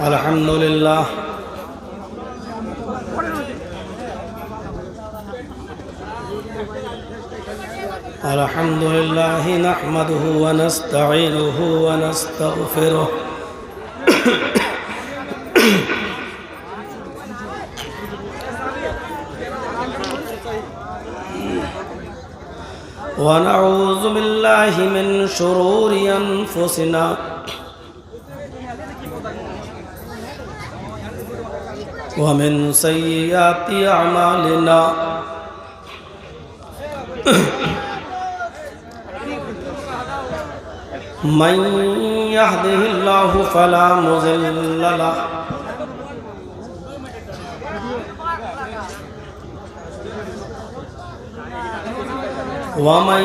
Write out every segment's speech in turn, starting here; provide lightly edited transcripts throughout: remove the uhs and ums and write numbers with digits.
अल्हम्दुलिल्लाह अल्हम्दुलिल्लाह नहमदुहु व नस्तईनुहु व नस्तगफिरुह व नऊज़ु बिल्लाहि मिन शुरूरि अनफुसिना व मिन सय्यिआति अमालिना मन यहदिहिल्लाहु फला मुज़िल्ल लहु व मन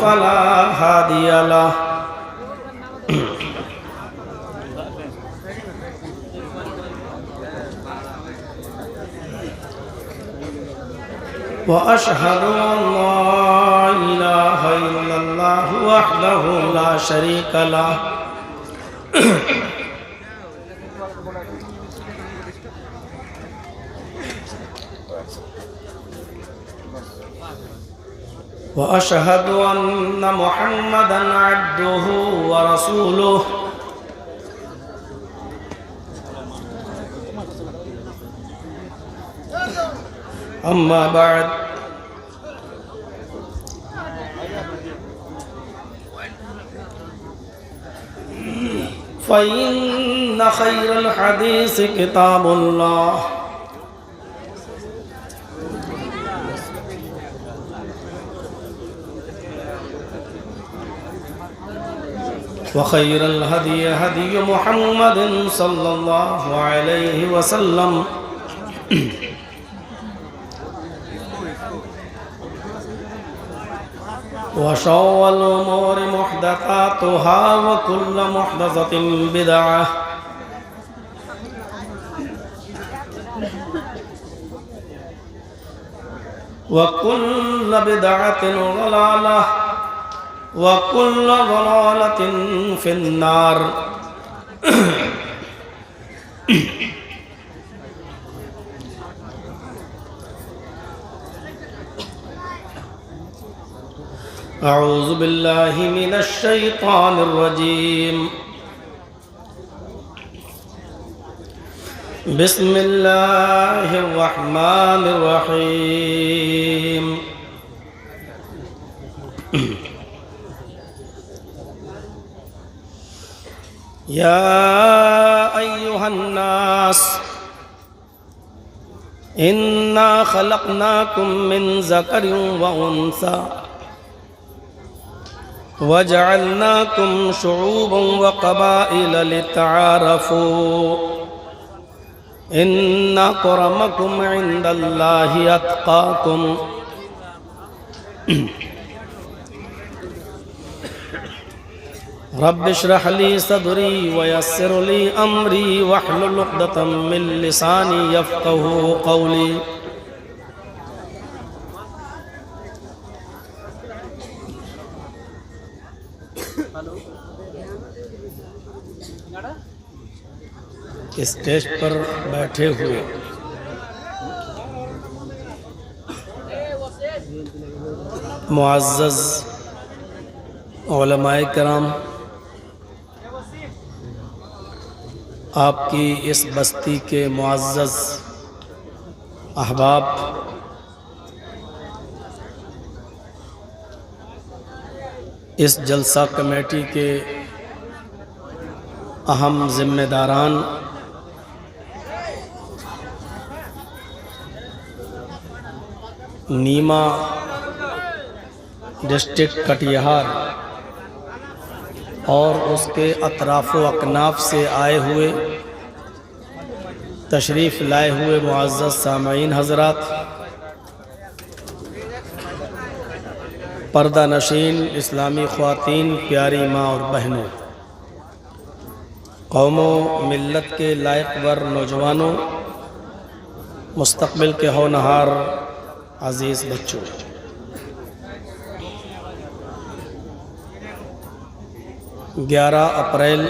फला हादिय लहु व अशहदु अल्ला इलाहा इल्लल्लाहु वहदहु ला शरीक लहु व अशहदु अन्न मुहम्मदन अब्दुहु व रसूलुहु अम्मा बाद फ़इन्न खैरल हदीस किताबुल्लाह व खैरल हदी हदी मुहम्मदिन सल्लल्लाहु अलैहि वसल्लम व शर्रल उमूरि मुहदसातुहा व कुल्लु मुहदसतिन बिदअह व कुल्लु बिदअतिन ज़लालह व कुल्लु ज़लालतिन फिन्नार अऊज़ु बिल्लाहि मिनश शैतानिर रजीम बिस्मिल्लाहिर रहमानिर रहीम या अय्युहन नास इन्ना खलक़नाकुम मिन ज़करिन व उन्सा वजअलनाकुम शुऊबन व क़बाइल लितआरफू इन्ना अक्रमकुम इंदल्लाहि अत्क़ाकुम रब्बि इश्रह ली सदरी व यस्सिर ली अमरी वहलुल उक़दतम मिन लिसानी यफ़क़हू क़ौली। स्टेज पर बैठे हुए मुअज़्ज़ज़ उलमाए किराम, आपकी इस बस्ती के मुअज़्ज़ज़ अहबाब, इस जलसा कमेटी के अहम ज़िम्मेदारान, नीमा डिस्ट्रिक्ट कटिहार और उसके अतराफ़ व अकनाफ से आए हुए तशरीफ़ लाए हुए मुअज़्ज़ज़ सामईन हज़रात, पर्दा नशीन इस्लामी ख़वातीन, प्यारी माँ और बहनों, कौमों मिल्लत के लायक वर नौजवानों, मुस्तक़बिल के होनहार अज़ीज़ बच्चों, 11 अप्रैल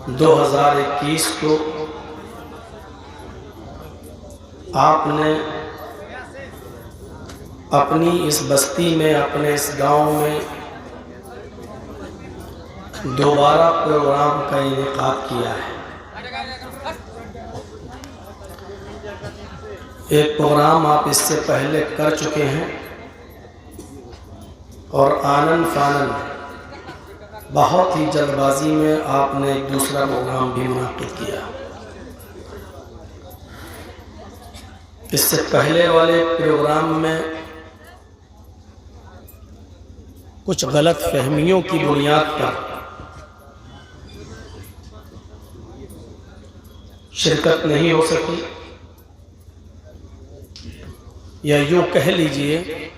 2021 को आपने अपनी इस बस्ती में, अपने इस गांव में दोबारा प्रोग्राम का इनेकाद किया है। एक प्रोग्राम आप इससे पहले कर चुके हैं और आनन फानन बहुत ही जल्दबाजी में आपने एक दूसरा प्रोग्राम भी मुनाकिद किया। इससे पहले वाले प्रोग्राम में कुछ गलत फहमियों की बुनियाद पर शिरकत नहीं हो सकी, या यूँ कह लीजिए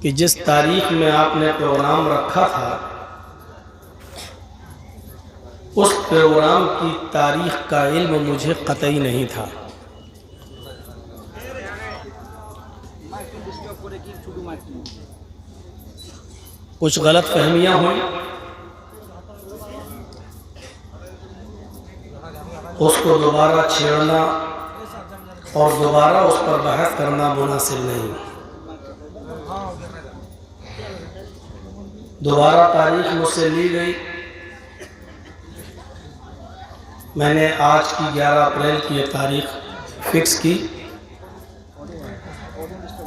कि जिस तारीख में आपने प्रोग्राम रखा था उस प्रोग्राम की तारीख का इल्म मुझे कतई नहीं था। कुछ गलत फहमियाँ हुई, उसको दोबारा छेड़ना और दोबारा उस पर बहस करना मुनासिब नहीं। दोबारा तारीख मुझसे ली गई। मैंने आज की 11 अप्रैल की एक तारीख फिक्स की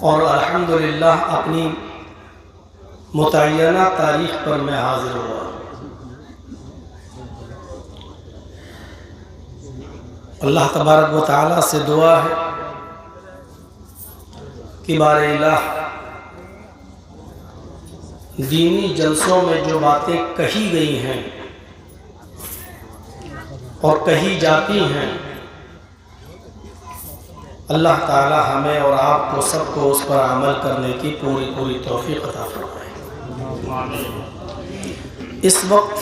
और अल्हम्दुलिल्लाह अपनी मुतय्यना तारीख पर मैं हाजिर हुआ। अल्लाह तबारक व तआला से दुआ है कि बारे इलाह दीनी जलसों में जो बातें कही गई हैं और कही जाती हैं, अल्लाह ताला हमें और आपको सबको उस पर अमल करने की पूरी तौफीक अता फरमाए। इस वक्त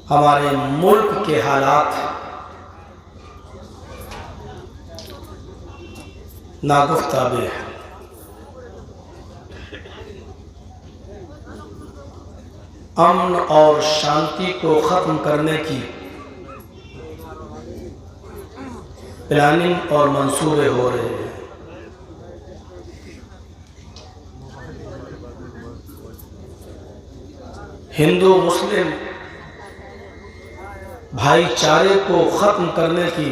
हमारे मुल्क के हालात नागुफ्ताबे हैं। अमन और शांति को ख़त्म करने की प्लानिंग और मंसूबे हो रहे हैं। हिंदू मुस्लिम भाईचारे को ख़त्म करने की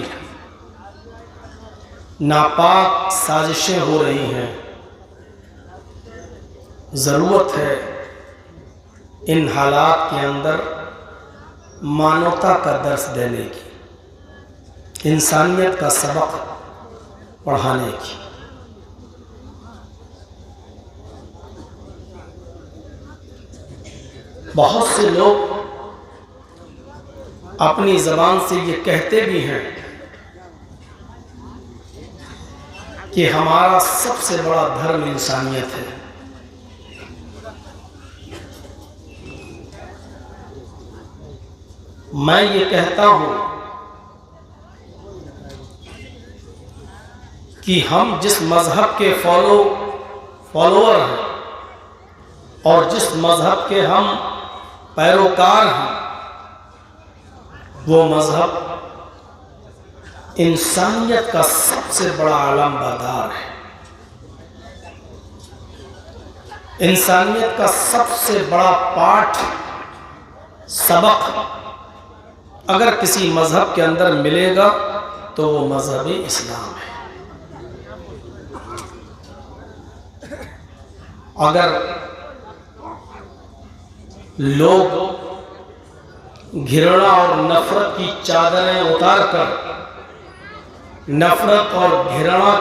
नापाक साजिशें हो रही हैं। ज़रूरत है इन हालात के अंदर मानवता का दर्स देने की, इंसानियत का सबक पढ़ाने की। बहुत से लोग अपनी ज़बान से ये कहते भी हैं कि हमारा सबसे बड़ा धर्म इंसानियत है। मैं ये कहता हूँ कि हम जिस मज़हब के फॉलोअर हैं और जिस मज़हब के हम पैरोकार हैं, वो मज़हब इंसानियत का सबसे बड़ा आलमबरदार है। इंसानियत का सबसे बड़ा पाठ सबक अगर किसी मज़हब के अंदर मिलेगा तो वो मज़हब इस्लाम है। अगर लोग घृणा और नफरत की चादरें उतारकर, नफरत और घृणा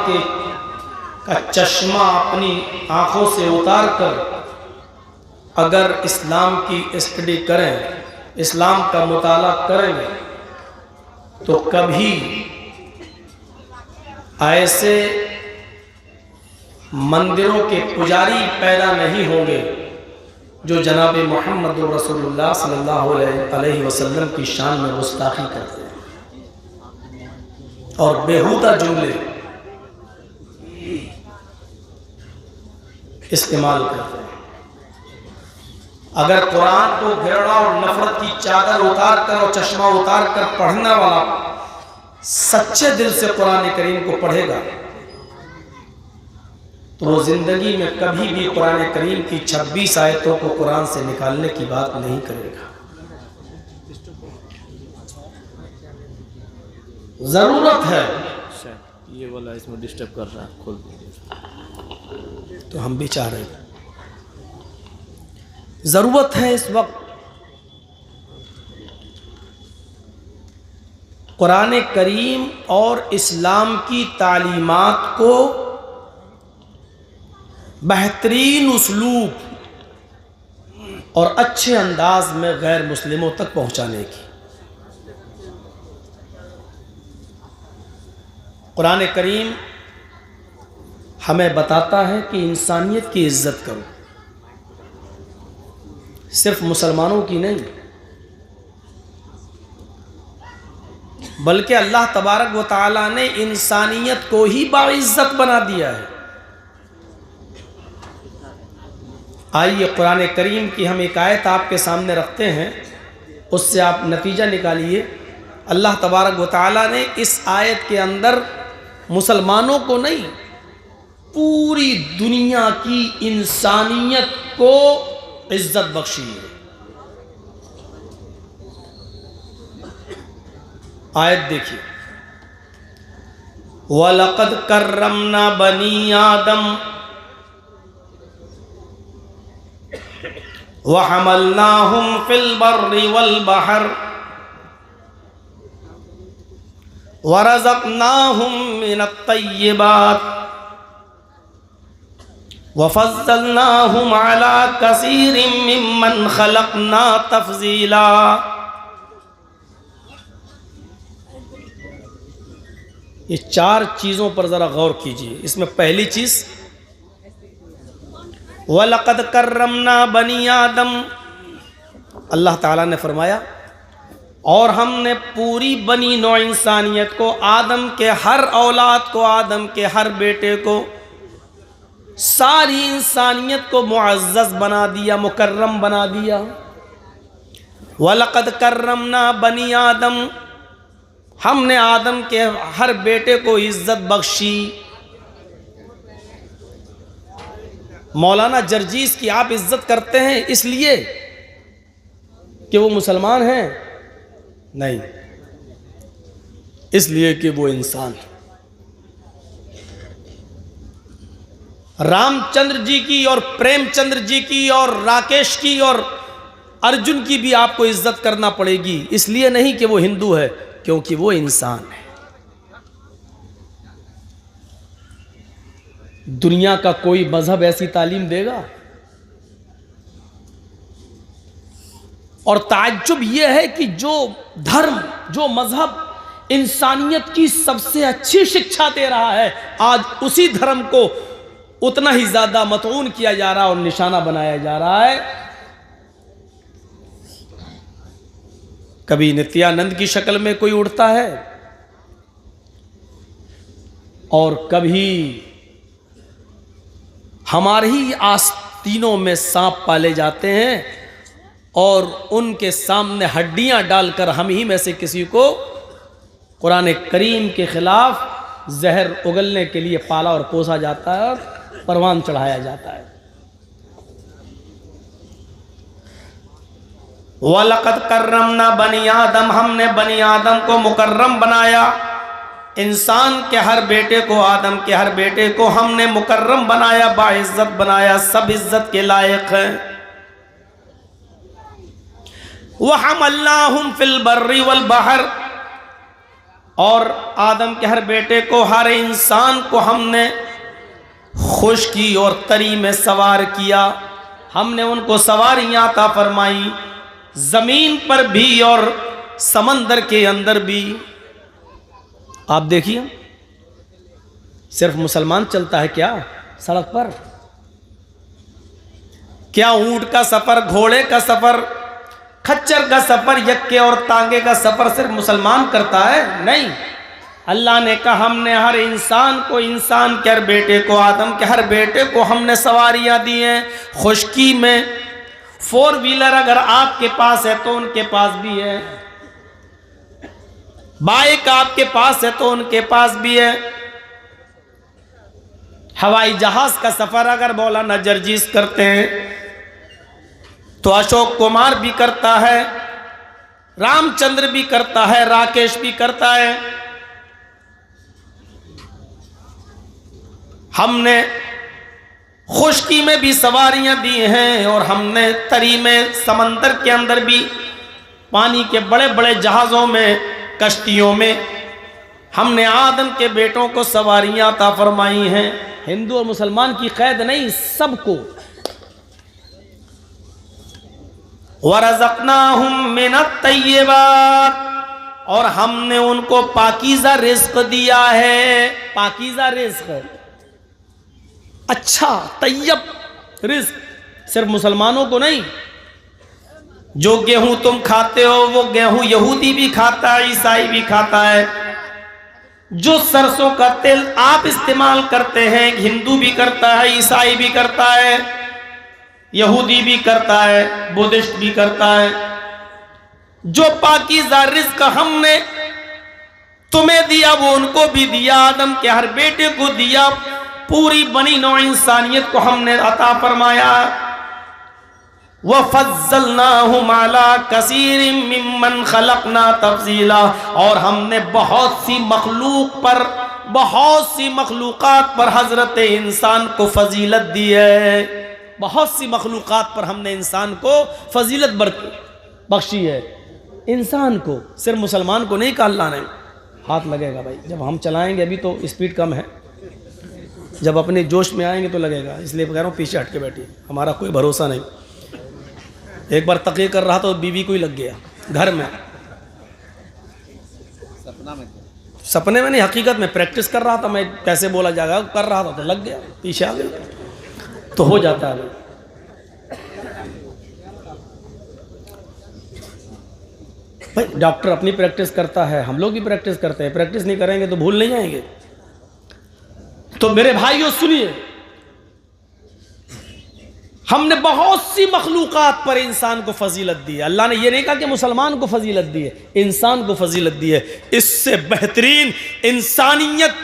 का चश्मा अपनी आँखों से उतारकर अगर इस्लाम की स्टडी करें, इस्लाम का मुताला करेंगे, तो कभी ऐसे मंदिरों के पुजारी पैदा नहीं होंगे जो जनाब मोहम्मद रसूलुल्लाह सल्लल्लाहु अलैहि वसल्लम की शान में गुस्ताखी करते हैं और बेहुदा जुमले इस्तेमाल करते हैं। अगर कुरान को घृणा और नफरत की चादर उतार कर और चश्मा उतार कर पढ़ने वाला सच्चे दिल से कुरान करीम को पढ़ेगा तो वो जिंदगी में कभी भी कुरान करीम की 26 आयतों को कुरान से निकालने की बात नहीं करेगा। जरूरत है, ये वाला इसमें डिस्टर्ब कर रहा है, खोल दीजिए। तो हम भी चाह रहे हैं, जरूरत है इस वक्त कुरान करीम और इस्लाम की तालीमात को बेहतरीन उसलूब और अच्छे अंदाज में गैर मुस्लिमों तक पहुंचाने की। कुरान करीम हमें बताता है कि इंसानियत की इज्जत करो, सिर्फ मुसलमानों की नहीं बल्कि अल्लाह तबारक व तआला ने इंसानियत को ही बाइज्जत बना दिया है। आइए कुरान करीम की हम एक आयत आपके सामने रखते हैं, उससे आप नतीजा निकालिए। अल्लाह तबारक व तआला ने इस आयत के अंदर मुसलमानों को नहीं, पूरी दुनिया की इंसानियत को इज्जत बख्शी है। आयत देखिए, वलक़द कर्रमना बनी आदम व हमलनाहुम फिल बर्रि वल बहर व रज़क़नाहुम मिनत तय्यिबात व फ़ज़्ज़लनाहुम अला कसीरिम मिम्मन ख़लक़ना तफ़ज़ीला। ये 4 चीज़ों पर ज़रा गौर कीजिए। इसमें पहली चीज़ वलक़द कर्रमना बनी आदम, अल्लाह ताला ने फरमाया और हमने पूरी बनी नौ इंसानियत को, आदम के हर औलाद को, आदम के हर बेटे को, सारी इंसानियत को मुअज़्ज़ज़ बना दिया, मुकर्रम बना दिया। वलक़द कर्रमना बनी आदम, हमने आदम के हर बेटे को इज्जत बख्शी। मौलाना जर्जीस की आप इज्जत करते हैं इसलिए कि वो मुसलमान हैं? नहीं, इसलिए कि वो इंसान। रामचंद्र जी की और प्रेमचंद्र जी की और राकेश की और अर्जुन की भी आपको इज्जत करना पड़ेगी, इसलिए नहीं कि वो हिंदू है, क्योंकि वो इंसान है। दुनिया का कोई मजहब ऐसी तालीम देगा? और ताज्जुब यह है कि जो धर्म, जो मजहब इंसानियत की सबसे अच्छी शिक्षा दे रहा है, आज उसी धर्म को उतना ही ज्यादा मतऊन किया जा रहा है और निशाना बनाया जा रहा है। कभी नित्यानंद की शक्ल में कोई उड़ता है और कभी हमारे ही आस्तीनों में सांप पाले जाते हैं और उनके सामने हड्डियां डालकर हम ही में से किसी को कुरान करीम के खिलाफ जहर उगलने के लिए पाला और पोसा जाता है और परवान चढ़ाया जाता है। वलक़द कर्रमना बनी आदम, हमने बनी आदम को मुकर्रम बनाया। इंसान के हर बेटे को, आदम के हर बेटे को हमने मुकर्रम बनाया, बाइज्जत बनाया, सब इज्जत के लायक हैं। वहमलनाहुम फिल बर्रि वल बहर, और आदम के हर बेटे को, हर इंसान को हमने खुशकी और तरी में सवार किया। हमने उनको सवारियां अता फरमाई, जमीन पर भी और समंदर के अंदर भी। आप देखिए, सिर्फ मुसलमान चलता है क्या सड़क पर? क्या ऊंट का सफर, घोड़े का सफर, खच्चर का सफर, यक्के और तांगे का सफर सिर्फ मुसलमान करता है? नहीं, अल्लाह ने कहा हमने हर इंसान को, इंसान के हर बेटे को, आदम के हर बेटे को हमने सवारियां दी हैं, खुशकी में फोर व्हीलर अगर आपके पास है तो उनके पास भी है, बाइक आपके पास है तो उनके पास भी है। हवाई जहाज का सफर अगर मौलाना जर्जीस करते हैं तो अशोक कुमार भी करता है, रामचंद्र भी करता है, राकेश भी करता है। हमने खुश्की में भी सवारियां दी हैं और हमने तरी में, समंदर के अंदर भी, पानी के बड़े बड़े जहाज़ों में, कश्तियों में हमने आदम के बेटों को सवारियां अता फरमाई हैं। हिंदू और मुसलमान की कैद नहीं, सबको। वरज़क़नाहुम मिनत तय्यबात, और हमने उनको पाकीज़ा रिज़्क़ दिया है। पाकीज़ा रिज़्क़, अच्छा तैयब रिज़्क़ सिर्फ मुसलमानों को नहीं। जो गेहूं तुम खाते हो वो गेहूं यहूदी भी खाता है, ईसाई भी खाता है। जो सरसों का तेल आप इस्तेमाल करते हैं, हिंदू भी करता है, ईसाई भी करता है, यहूदी भी करता है, बुद्धिस्ट भी करता है। जो पाकीज़ा रिज़्क़ हमने तुम्हें दिया वो उनको भी दिया, आदम के हर बेटे को दिया, पूरी बनी नौ इंसानियत को हमने अता फरमाया। वफ़ज़्ज़लनाहुम अला कसीरिम मिम्मन खलक़ना तफ़ज़ीला, और हमने बहुत सी मखलूक पर, बहुत सी मखलूक़ात पर हज़रत इंसान को फजीलत दी है। बहुत सी मखलूक़ात पर हमने इंसान को फजीलत बख्शी है। इंसान को, सिर्फ मुसलमान को नहीं कहा अल्लाह ने। हाथ लगेगा भाई, जब हम चलाएंगे, अभी तो स्पीड कम है, जब अपने जोश में आएंगे तो लगेगा, इसलिए कह रहा हूँ पीछे हट के बैठिए, हमारा कोई भरोसा नहीं। एक बार तक़ीया कर रहा था तो बीवी को ही लग गया घर में, सपने में नहीं, हकीकत में प्रैक्टिस कर रहा था मैं, कैसे बोला जाएगा कर रहा था तो लग गया, पीछे आ गया, तो हो जाता है। भाई डॉक्टर अपनी प्रैक्टिस करता है, हम लोग भी प्रैक्टिस करते हैं, प्रैक्टिस नहीं करेंगे तो भूल नहीं जाएंगे। तो मेरे भाइयों सुनिए, हमने बहुत सी मखलूक़ात पर इंसान को फजीलत दी है। अल्लाह ने यह नहीं कहा कि मुसलमान को फजीलत दी है, इंसान को फजीलत दी है। इससे बेहतरीन इंसानियत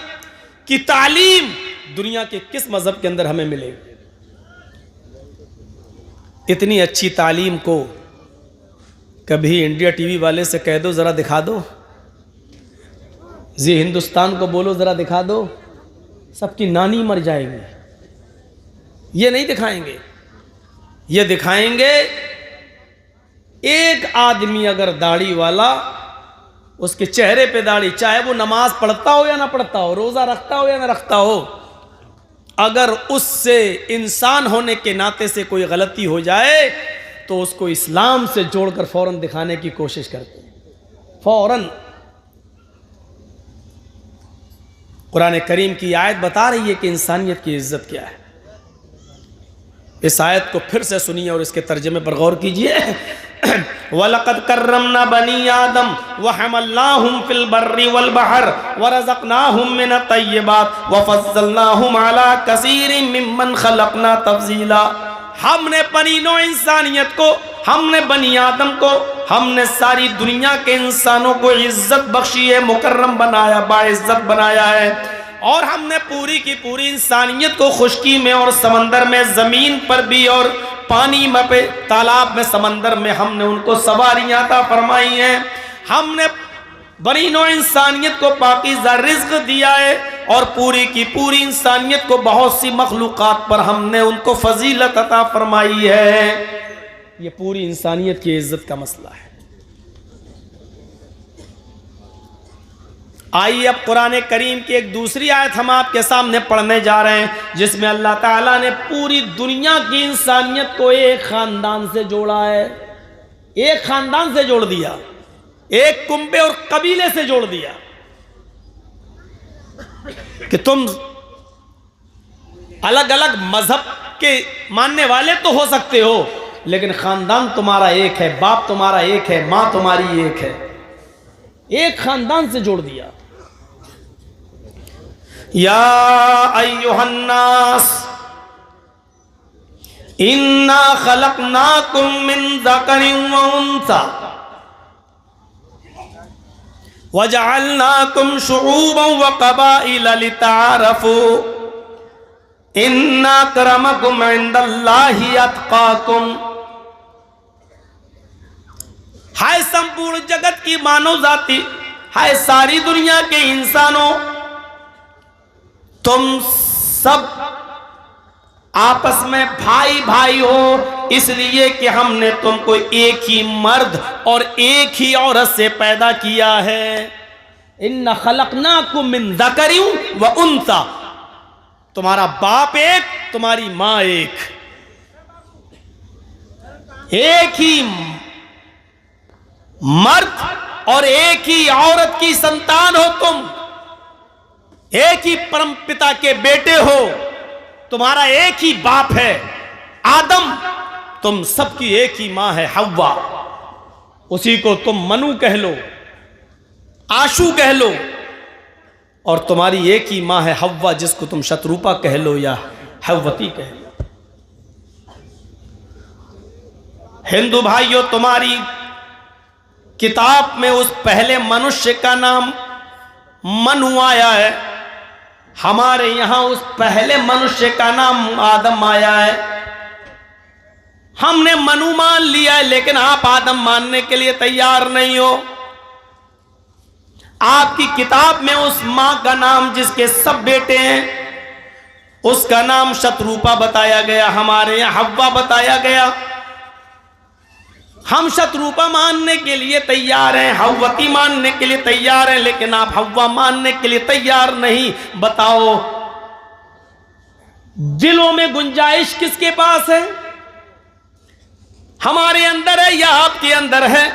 की तालीम दुनिया के किस मज़हब के अंदर हमें मिलेगी? इतनी अच्छी तालीम को कभी इंडिया टीवी वाले से कह दो ज़रा दिखा दो, जी हिंदुस्तान को बोलो ज़रा दिखा दो, सबकी नानी मर जाएगी। ये नहीं दिखाएंगे, ये दिखाएंगे एक आदमी अगर दाढ़ी वाला, उसके चेहरे पे दाढ़ी, चाहे वो नमाज पढ़ता हो या ना पढ़ता हो, रोज़ा रखता हो या ना रखता हो, अगर उससे इंसान होने के नाते से कोई गलती हो जाए तो उसको इस्लाम से जोड़कर फौरन दिखाने की कोशिश करते हैं, फौरन। कुरान करीम की आयत बता रही है कि इंसानियत की इज्जत क्या है। इस आयत को फिर से सुनिए और इसके तर्जुमे पर गौर कीजिए। वलक़द कर्रमना बनी आदम व हमलनाहुम फिल बर्रि वल बहर व रज़क़नाहुम मिनत तय्यबात व फ़ज़्ज़लनाहुम अला कसीरिम मिम्मन खलक़ना तफ़ज़ीला। हमने बनी नौ इंसानियत को, हमने बनी आदम को, हमने सारी दुनिया के इंसानों को इज्जत बख्शी है, मुकर्रम बनाया, बाइज्जत बनाया है। और हमने पूरी की पूरी इंसानियत को खुश्की में और समंदर में, ज़मीन पर भी और पानी में पे, तालाब में, समंदर में हमने उनको सवारियां अता फरमाई हैं। हमने बनी नौ इंसानियत को पाकीज़ा रिज़्क़ दिया है और पूरी की पूरी इंसानियत को बहुत सी मखलूक़ात पर हमने उनको फजीलत अता फरमाई है। ये पूरी इंसानियत की इज्जत का मसला है। आइए अब कुरान करीम की एक दूसरी आयत हम आपके सामने पढ़ने जा रहे हैं, जिसमें अल्लाह ताला ने पूरी दुनिया की इंसानियत को एक ख़ानदान से जोड़ा है। एक ख़ानदान से जोड़ दिया, एक कुंबे और कबीले से जोड़ दिया कि तुम अलग अलग मजहब के मानने वाले तो हो सकते हो, लेकिन ख़ानदान तुम्हारा एक है, बाप तुम्हारा एक है, माँ तुम्हारी एक है। एक ख़ानदान से जोड़ दिया। या अय्युहन्नास इन्ना खलकनाकुम मिन ज़करिन व उन्सा वजअलनाकुम शुऊबन व क़बाइला लितआरफू इन्ना अक्रमकुम इंदल्लाहि अत्क़ाकुम। हाय संपूर्ण जगत की मानव जाति, हाय सारी दुनिया के इंसानों, तुम सब आपस में भाई भाई हो, इसलिए कि हमने तुमको एक ही मर्द और एक ही औरत से पैदा किया है। इन्ना खलकनाकुम मिन ज़करिन व उन्सा, तुम्हारा बाप एक, तुम्हारी मां एक, एक ही मर्द और एक ही औरत की संतान हो तुम, एक ही परम पिता के बेटे हो, तुम्हारा एक ही बाप है आदम, तुम सबकी एक ही मां है हव्वा। उसी को तुम मनु कह लो, आशू कह लो, और तुम्हारी एक ही मां है हव्वा, जिसको तुम शत्रुपा कह लो या हव्वती कह लो। हिंदू भाइयों, तुम्हारी किताब में उस पहले मनुष्य का नाम मनु आया है, हमारे यहां उस पहले मनुष्य का नाम आदम आया है। हमने मनु मान लिया है, लेकिन आप आदम मानने के लिए तैयार नहीं हो। आपकी किताब में उस मां का नाम, जिसके सब बेटे हैं, उसका नाम शत्रुपा बताया गया, हमारे यहां हव्वा बताया गया। हम शत्रुपा मानने के लिए तैयार हैं, हव्वती मानने के लिए तैयार हैं, लेकिन आप हव्वा मानने के लिए तैयार नहीं। बताओ, दिलों में गुंजाइश किसके पास है? हमारे अंदर है या आपके अंदर है?